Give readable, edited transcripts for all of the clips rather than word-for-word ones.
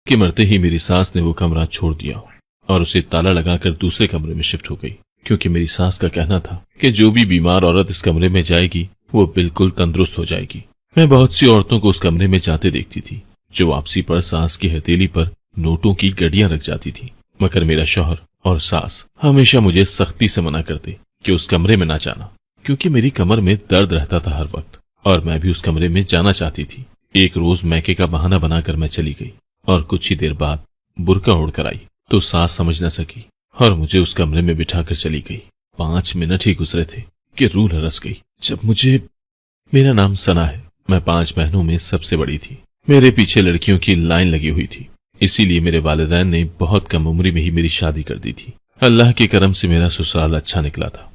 कि मरते ही मेरी सास ने वो कमरा छोड़ दिया और उसे ताला लगाकर दूसरे कमरे में शिफ्ट हो गई, क्योंकि मेरी सास का कहना था कि जो भी बीमार औरत इस कमरे में जाएगी वो बिल्कुल तंदुरुस्त हो जाएगी। मैं बहुत सी औरतों को उस कमरे में जाते देखती थी जो वापसी पर सास की हथेली पर नोटों की गड्डियां रख जाती थी, मगर मेरा शौहर और सास हमेशा मुझे सख्ती से मना करते कि उस कमरे में ना जाना, क्योंकि मेरी कमर में दर्द रहता था हर वक्त और मैं भी उस कमरे में जाना चाहती थी। एक रोज मैके का बहाना बनाकर मैं चली गई और कुछ ही देर बाद बुर्का ओढ़कर आई तो सास समझ न सकी और मुझे उस कमरे में बिठाकर चली गई। 5 मिनट ही गुजरे थे कि रूह रस गई जब मुझे। मेरा नाम सना है। मैं 5 बहनों में सबसे बड़ी थी। मेरे पीछे लड़कियों की लाइन लगी हुई थी, इसीलिए मेरे वालिदैन ने बहुत कम उम्र में ही मेरी शादी कर दी थी। अल्लाह के करम से मेरा ससुराल अच्छा निकला था।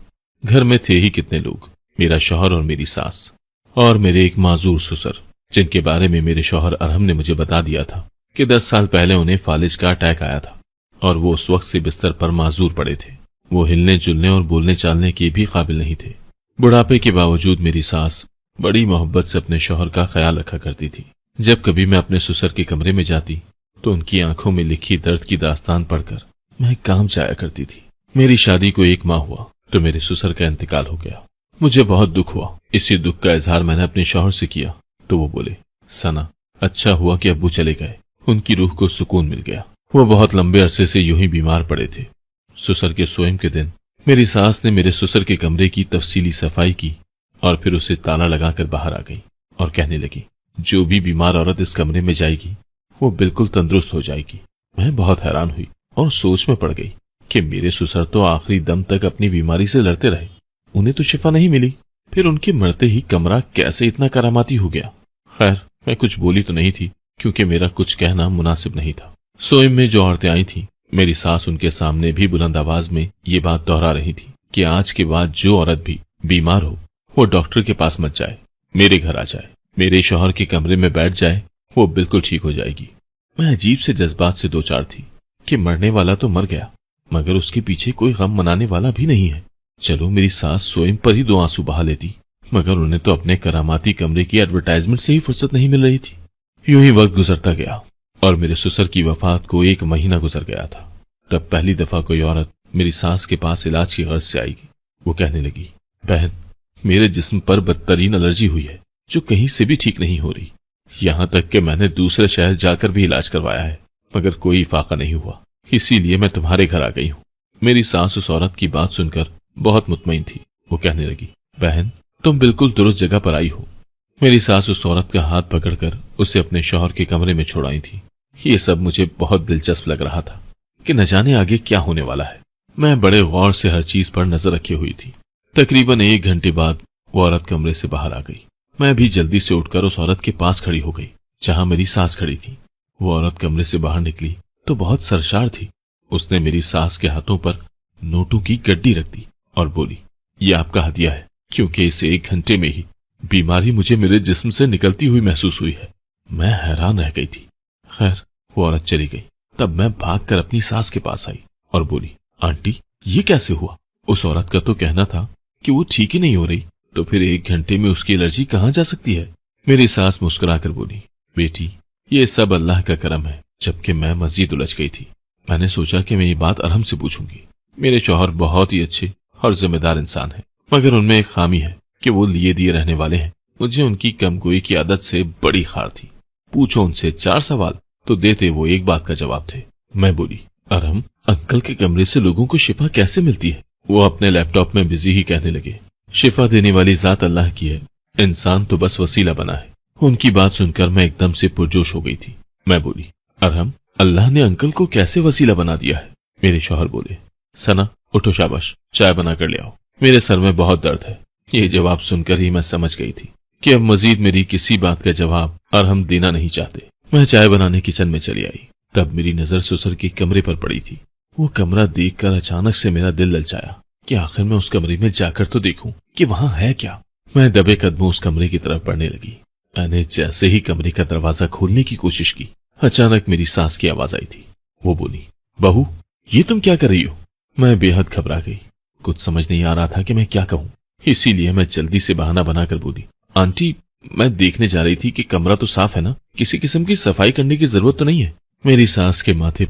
घर में थे ही कितने लोग, मेरा शौहर और मेरी सास और मेरे एक माजूर ससुर, जिनके बारे में मेरे शौहर अरहम ने मुझे बता दिया था कि 10 साल पहले उन्हें फालिज का अटैक आया था और वो उस वक्त से बिस्तर पर माजूर पड़े थे। वो हिलने जुलने और बोलने चालने के भी काबिल नहीं थे। बुढ़ापे के बावजूद मेरी सास बड़ी मोहब्बत से अपने शौहर का ख्याल रखा करती थी। जब कभी मैं अपने ससुर के कमरे में जाती तो उनकी आंखों में लिखी दर्द की दास्तान पढ़कर मैं काम जाया करती थी। मेरी शादी को 1 माह हुआ तो मेरे ससुर का इंतकाल हो गया। मुझे बहुत दुख हुआ। इसी दुख का इजहार मैंने अपने शौहर से किया तो वो बोले, सना, अच्छा हुआ कि अब्बू चले गए, उनकी रूह को सुकून मिल गया। वो बहुत लंबे अरसे से यूं ही बीमार पड़े थे। ससुर के सोएम के दिन मेरी सास ने मेरे ससुर के कमरे की तफसीली सफाई की और फिर उसे ताला लगाकर बाहर आ गई और कहने लगी, जो भी बीमार औरत इस कमरे में जाएगी वो बिल्कुल तंदुरुस्त हो जाएगी। मैं बहुत हैरान हुई और सोच में पड़ गई कि मेरे ससुर तो आखिरी दम तक अपनी बीमारी से लड़ते रहे, उन्हें तो शिफा नहीं मिली, फिर उनके मरते ही कमरा कैसे इतना करामाती हो गया। खैर, मैं कुछ बोली तो नहीं थी क्योंकि मेरा कुछ कहना मुनासिब नहीं था। सोएम में जो औरतें आई थीं, मेरी सास उनके सामने भी बुलंद आवाज में ये बात दोहरा रही थी कि आज के बाद जो औरत भी बीमार हो वो डॉक्टर के पास मत जाए, मेरे घर आ जाए, मेरे शौहर के कमरे में बैठ जाए, वो बिल्कुल ठीक हो जाएगी। मैं अजीब से जज्बात से 2-4 थी कि मरने वाला तो मर गया मगर उसके पीछे कोई गम मनाने वाला भी नहीं है। चलो मेरी सास सोएम पर ही 2 आंसू बहा लेती, मगर उन्हें तो अपने करामाती कमरे की एडवर्टाइजमेंट से ही फुर्सत नहीं मिल रही थी। यूं ही वक्त गुजरता गया और मेरे ससुर की वफात को 1 महीना गुजर गया था। तब पहली दफा कोई औरत मेरी सास के पास इलाज की गर्ज से आएगी। वो कहने लगी, बहन, मेरे जिस्म पर बदतरीन एलर्जी हुई है जो कहीं से भी ठीक नहीं हो रही। यहाँ तक कि मैंने दूसरे शहर जाकर भी इलाज करवाया है मगर कोई फाका नहीं हुआ, इसीलिए मैं तुम्हारे घर आ गई हूँ। मेरी सास उस औरत की बात सुनकर बहुत मुतमईन थी। वो कहने लगी, बहन, तुम बिल्कुल दुरुस्त जगह पर आई हो। मेरी सास उस औरत का हाथ पकड़कर उसे अपने शौहर के कमरे में छोड़ आई थी। ये सब मुझे बहुत दिलचस्प लग रहा था कि न जाने आगे क्या होने वाला है। मैं बड़े गौर से हर चीज पर नजर रखे हुई थी। तकरीबन 1 घंटे बाद वो औरत कमरे से बाहर आ गई। मैं भी जल्दी से उठकर उस औरत के पास खड़ी हो गई जहां मेरी सास खड़ी थी। वो औरत कमरे से बाहर निकली तो बहुत सरशार थी। उसने मेरी सास के हाथों पर नोटों की गड्डी रख दी और बोली, ये आपका हदिया है, क्योंकि इस 1 घंटे में ही बीमारी मुझे मेरे जिस्म से निकलती हुई महसूस हुई है। मैं हैरान रह गई थी। खैर, वो औरत चली गई। तब मैं भागकर अपनी सास के पास आई और बोली, आंटी, ये कैसे हुआ? उस औरत का तो कहना था कि वो ठीक ही नहीं हो रही, तो फिर 1 घंटे में उसकी एलर्जी कहाँ जा सकती है? मेरी सास मुस्कुराकर बोली, बेटी, ये सब अल्लाह का करम है। जबकि मैं मस्जिद उलझ गई थी, मैंने सोचा कि मैं ये बात अरहम से पूछूंगी। मेरे शौहर बहुत ही अच्छे और जिम्मेदार इंसान है, मगर उनमें एक खामी है कि वो लिए दिए रहने वाले हैं। मुझे उनकी कमगोई की आदत से बड़ी खार थी। पूछो उनसे 4 सवाल तो देते वो 1 बात का जवाब थे। मैं बोली, अरहम, अंकल के कमरे से लोगों को शिफा कैसे मिलती है? वो अपने लैपटॉप में बिजी ही कहने लगे, शिफा देने वाली जात अल्लाह की है, इंसान तो बस वसीला बना है। उनकी बात सुनकर मैं एकदम से पुरजोश हो गई थी। मैं बोली, अरहम, अल्लाह ने अंकल को कैसे वसीला बना दिया है? मेरे शौहर बोले, सना, उठो, शाबाश, चाय बना कर ले आओ, मेरे सर में बहुत दर्द है। ये जवाब सुनकर ही मैं समझ गई थी कि अब मजीद मेरी किसी बात का जवाब अरहम देना नहीं चाहते। मैं चाय बनाने किचन में चली आई। तब मेरी नजर ससुर के कमरे पर पड़ी थी। वो कमरा देखकर अचानक से मेरा दिल ललचाया कि आखिर मैं उस कमरे में जाकर तो देखूं कि वहां है क्या। मैं दबे कदमों उस कमरे की तरफ बढ़ने लगी। मैंने जैसे ही कमरे का दरवाजा खोलने की कोशिश की, अचानक मेरी सास की आवाज आई थी। वो बोली, बहू, ये तुम क्या कर रही हो? मैं बेहद घबरा गई। कुछ समझ नहीं आ रहा था कि मैं क्या कहूं, इसीलिए मैं जल्दी से बहाना बनाकर बोली, आंटी, मैं देखने जा रही थी कि कमरा तो साफ है ना, किसी किस्म की सफाई करने की जरूरत तो नहीं है। मेरी सास के माथे